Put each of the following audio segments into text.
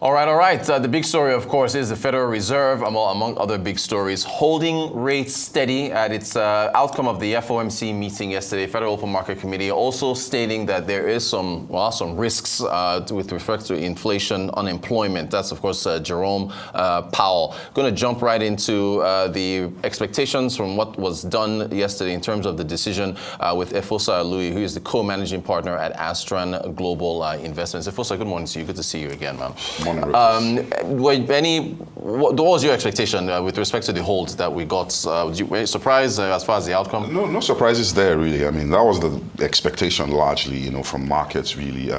All right. The big story, of course, is the Federal Reserve, among other big stories, holding rates steady at its outcome of the FOMC meeting yesterday. Federal Open Market Committee also stating that there is some risks with respect to inflation, unemployment. That's, of course, Jerome Powell. Going to jump right into the expectations from what was done yesterday in terms of the decision with Efosa Aluyi, who is the co-managing partner at Aztran Global Investments. Efosa, good morning to you. Good to see you again, ma'am. What was your expectation with respect to the holds that we got? Were you surprised as far as the outcome? No surprises there, really. I mean, that was the expectation largely, from markets, really.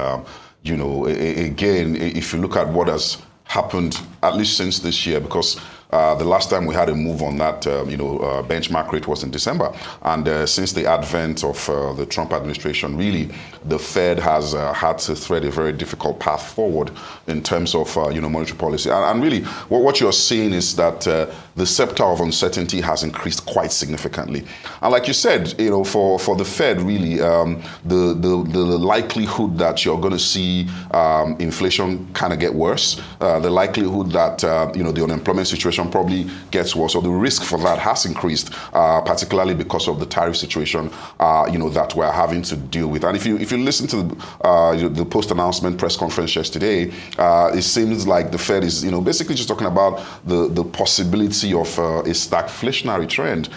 Again, if you look at what has happened, at least since this year, because the last time we had a move on that, benchmark rate was in December. And since the advent of the Trump administration, really, the Fed has had to thread a very difficult path forward in terms of, monetary policy. And really, what you're seeing is that the scepter of uncertainty has increased quite significantly. And like you said, for the Fed, really, the likelihood that you're going to see inflation kind of get worse, the likelihood that, the unemployment situation probably gets worse, or the risk for that has increased, particularly because of the tariff situation, that we're having to deal with. And if you listen to the post-announcement press conference yesterday, it seems like the Fed is, basically just talking about the possibility of a stagflationary trend,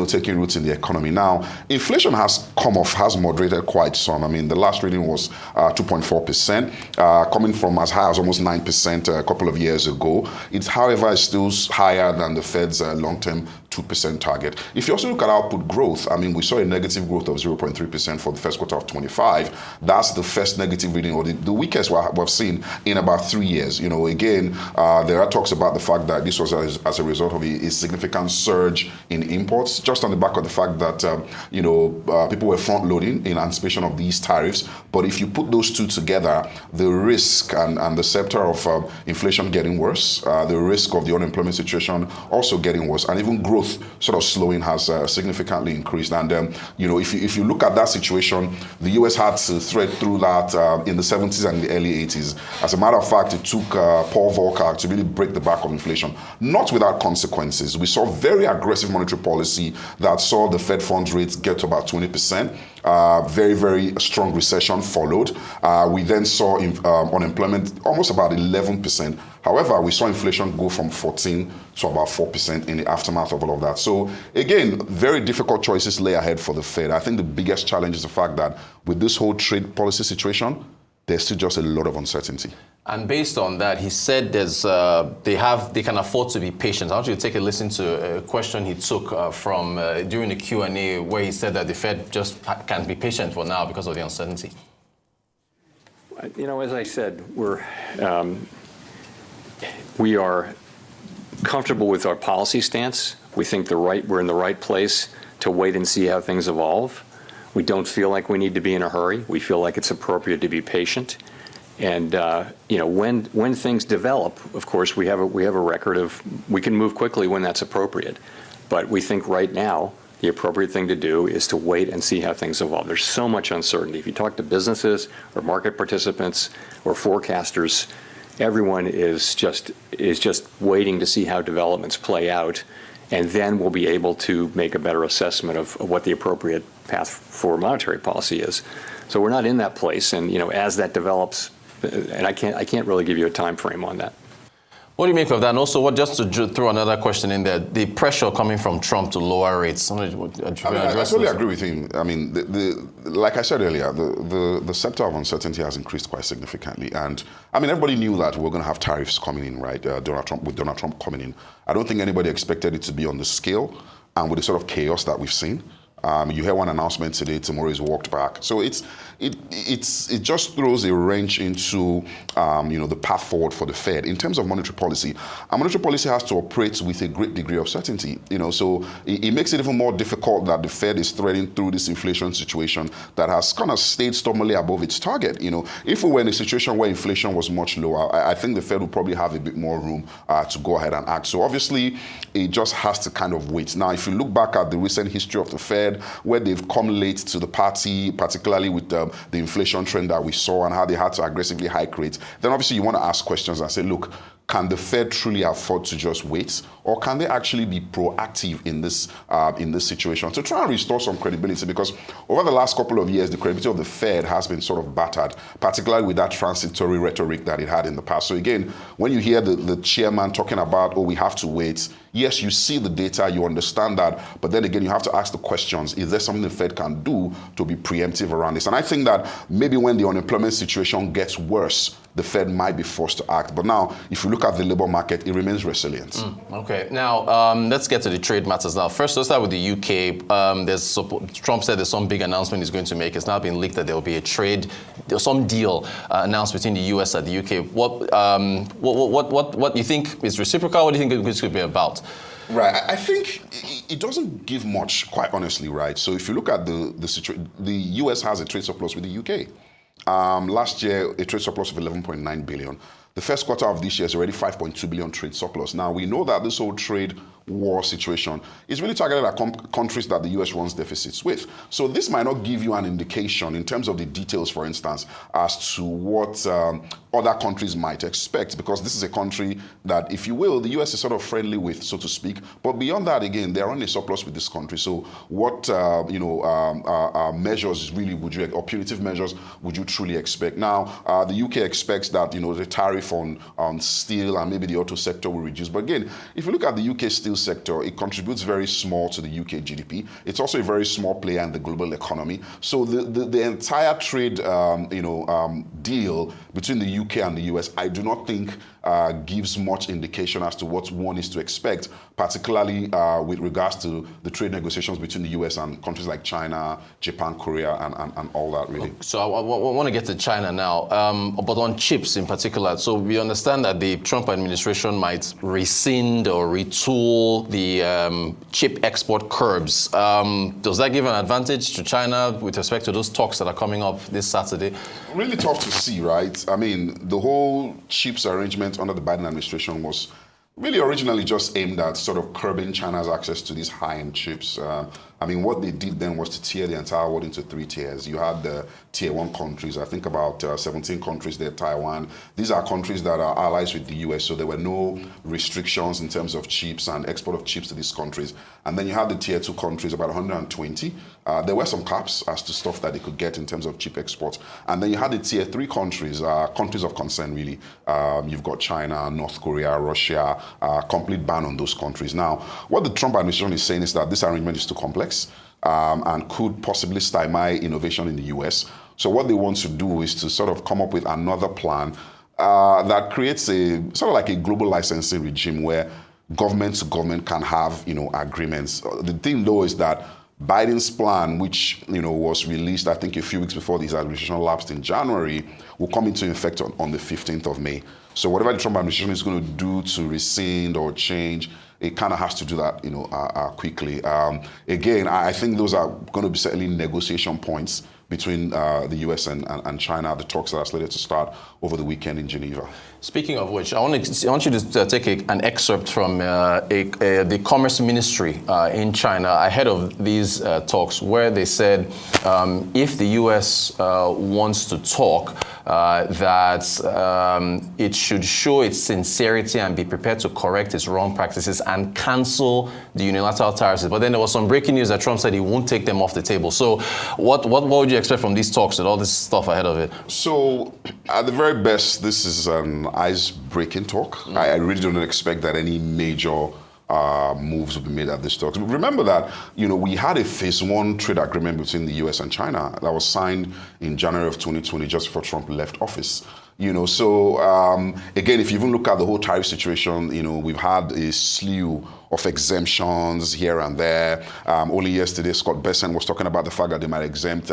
taking roots in the economy. Now, inflation has come off, has moderated quite some. I mean, the last reading was 2.4%, coming from as high as almost 9% a couple of years ago. It, however, is still higher than the Fed's long-term 2% target. If you also look at output growth, I mean, we saw a negative growth of 0.3% for the first quarter of 25. That's the first negative reading, or the weakest we've seen in about 3 years. Again, there are talks about the fact that this was as a result of a significant surge in imports, just on the back of the fact that, people were front-loading in anticipation of these tariffs. But if you put those two together, the risk and the scepter of inflation getting worse, the risk of the unemployment situation also getting worse, and even growth sort of slowing has significantly increased. And if you look at that situation, the US had to thread through that in the 70s and the early 80s. As a matter of fact, it took Paul Volcker to really break the back of inflation, not without consequences. We saw very aggressive monetary policy that saw the Fed funds rate get to about 20%. Very, very strong recession followed. We then saw unemployment almost about 11%. However, we saw inflation go from 14 to about 4% in the aftermath of all of that. So again, very difficult choices lay ahead for the Fed. I think the biggest challenge is the fact that with this whole trade policy situation, there's still just a lot of uncertainty. And based on that, he said they can afford to be patient. I want you to take a listen to a question he took from during the Q&A, where he said that the Fed just can't be patient for now because of the uncertainty. As I said, we are comfortable with our policy stance. We think we're in the right place to wait and see how things evolve. We don't feel like we need to be in a hurry. We feel like it's appropriate to be patient. And when things develop, of course, we have a record of we can move quickly when that's appropriate. But we think right now the appropriate thing to do is to wait and see how things evolve. There's so much uncertainty. If you talk to businesses or market participants or forecasters, everyone is just waiting to see how developments play out, and then we'll be able to make a better assessment of what the appropriate path for monetary policy is. So we're not in that place, and as that develops, and I can't really give you a time frame on that. What do you make of that? And also, just to throw another question in there, the pressure coming from Trump to lower rates. I totally agree with him. I mean, like I said earlier, the scepter of uncertainty has increased quite significantly. And I mean, everybody knew that we're going to have tariffs coming in, right? Donald Trump coming in. I don't think anybody expected it to be on the scale and with the sort of chaos that we've seen. You hear one announcement today, tomorrow is walked back. So it just throws a wrench into the path forward for the Fed in terms of monetary policy. And monetary policy has to operate with a great degree of certainty. So it makes it even more difficult that the Fed is threading through this inflation situation that has kind of stayed stubbornly above its target. If we were in a situation where inflation was much lower, I think the Fed would probably have a bit more room to go ahead and act. So obviously, it just has to kind of wait. Now, if you look back at the recent history of the Fed, Fed, where they've come late to the party, particularly with the inflation trend that we saw and how they had to aggressively hike rates, then obviously you want to ask questions and say, look, can the Fed truly afford to just wait, or can they actually be proactive in this situation to try and restore some credibility? Because over the last couple of years, the credibility of the Fed has been sort of battered, particularly with that transitory rhetoric that it had in the past. So again, when you hear the chairman talking about, oh, we have to wait, yes, you see the data, you understand that, but then again, you have to ask the questions, is there something the Fed can do to be preemptive around this? And I think that maybe when the unemployment situation gets worse, the Fed might be forced to act. But now, if you look at the labor market, it remains resilient. Okay. Now, let's get to the trade matters now. First, let's start with the UK. Trump said there's some big announcement he's going to make. It's now been leaked that there will be there's some deal announced between the US and the UK. What do you think is reciprocal? What do you think this could be about? Right. I think it doesn't give much, quite honestly, right? So if you look at the situation, the US has a trade surplus with the UK. Last year, a trade surplus of 11.9 billion. The first quarter of this year is already 5.2 billion trade surplus. Now, we know that this whole trade war situation is really targeted at countries that the US runs deficits with. So this might not give you an indication in terms of the details, for instance, as to what other countries might expect, because this is a country that, if you will, the US is sort of friendly with, so to speak. But beyond that, again, they're on a surplus with this country. So what measures really would you, or punitive measures would you truly expect? Now, the UK expects that, the tariff on steel and maybe the auto sector will reduce. But again, if you look at the UK steel sector, it contributes very small to the UK GDP. It's also a very small player in the global economy. So the entire trade deal between the UK and the US, I do not think gives much indication as to what one is to expect, particularly with regards to the trade negotiations between the US and countries like China, Japan, Korea, and all that, really. So I want to get to China now, but on chips in particular. So we understand that the Trump administration might rescind or retool the chip export curbs. Does that give an advantage to China with respect to those talks that are coming up this Saturday? Really tough to see, right? I mean, the whole chips arrangement under the Biden administration was really originally just aimed at sort of curbing China's access to these high-end chips. I mean, what they did then was to tier the entire world into 3 tiers. You had the tier 1 countries, I think about 17 countries there, Taiwan. These are countries that are allies with the US, so there were no restrictions in terms of chips and export of chips to these countries. And then you had the tier 2 countries, about 120. There were some caps as to stuff that they could get in terms of chip exports. And then you had the tier 3 countries, countries of concern, really. You've got China, North Korea, Russia, complete ban on those countries. Now, what the Trump administration is saying is that this arrangement is too complex and could possibly stymie innovation in the US. So what they want to do is to sort of come up with another plan that creates a sort of like a global licensing regime where government to government can have, agreements. The thing, though, is that Biden's plan, which was released, I think, a few weeks before his administration lapsed in January, will come into effect on the 15th of May. So whatever the Trump administration is going to do to rescind or change, it kind of has to do that, quickly. Again, I think those are going to be certainly negotiation points between the US and China, the talks that are slated to start over the weekend in Geneva. Speaking of which, I want you to take an excerpt from the Commerce Ministry in China ahead of these talks, where they said if the US wants to talk, that it should show its sincerity and be prepared to correct its wrong practices and cancel the unilateral tariffs. But then there was some breaking news that Trump said he won't take them off the table. So what would you expect from these talks with all this stuff ahead of it? So at the very best, this is an ice-breaking talk. I really don't expect that any major moves will be made at this talk. Remember that, we had a phase 1 trade agreement between the US and China that was signed in January of 2020, just before Trump left office. So again, if you even look at the whole tariff situation, we've had a slew of exemptions here and there. Only yesterday, Scott Bessent was talking about the fact that they might exempt,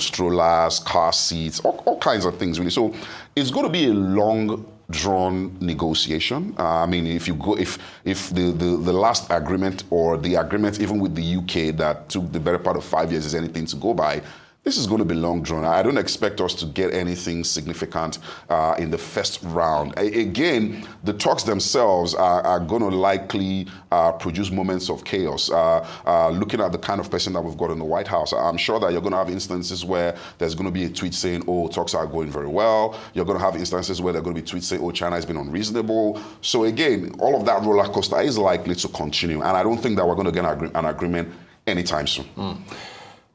strollers, car seats, all kinds of things, really. So it's going to be a long drawn negotiation. I mean, if the last agreement or the agreement even with the UK that took the better part of 5 years is anything to go by, This is going to be long drawn. I don't expect us to get anything significant in the first round. Again, the talks themselves are going to likely produce moments of chaos. Looking at the kind of person that we've got in the White House, I'm sure that you're going to have instances where there's going to be a tweet saying, oh, talks are going very well. You're going to have instances where there are going to be tweets saying, oh, China has been unreasonable. So again, all of that roller coaster is likely to continue. And I don't think that we're going to get an agreement anytime soon.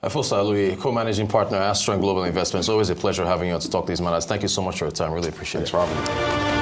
Efosa Aluyi, co-managing partner, Aztran Global Investments. Always a pleasure having you on to talk these matters. Thank you so much for your time. Really appreciate it. Thanks for having me.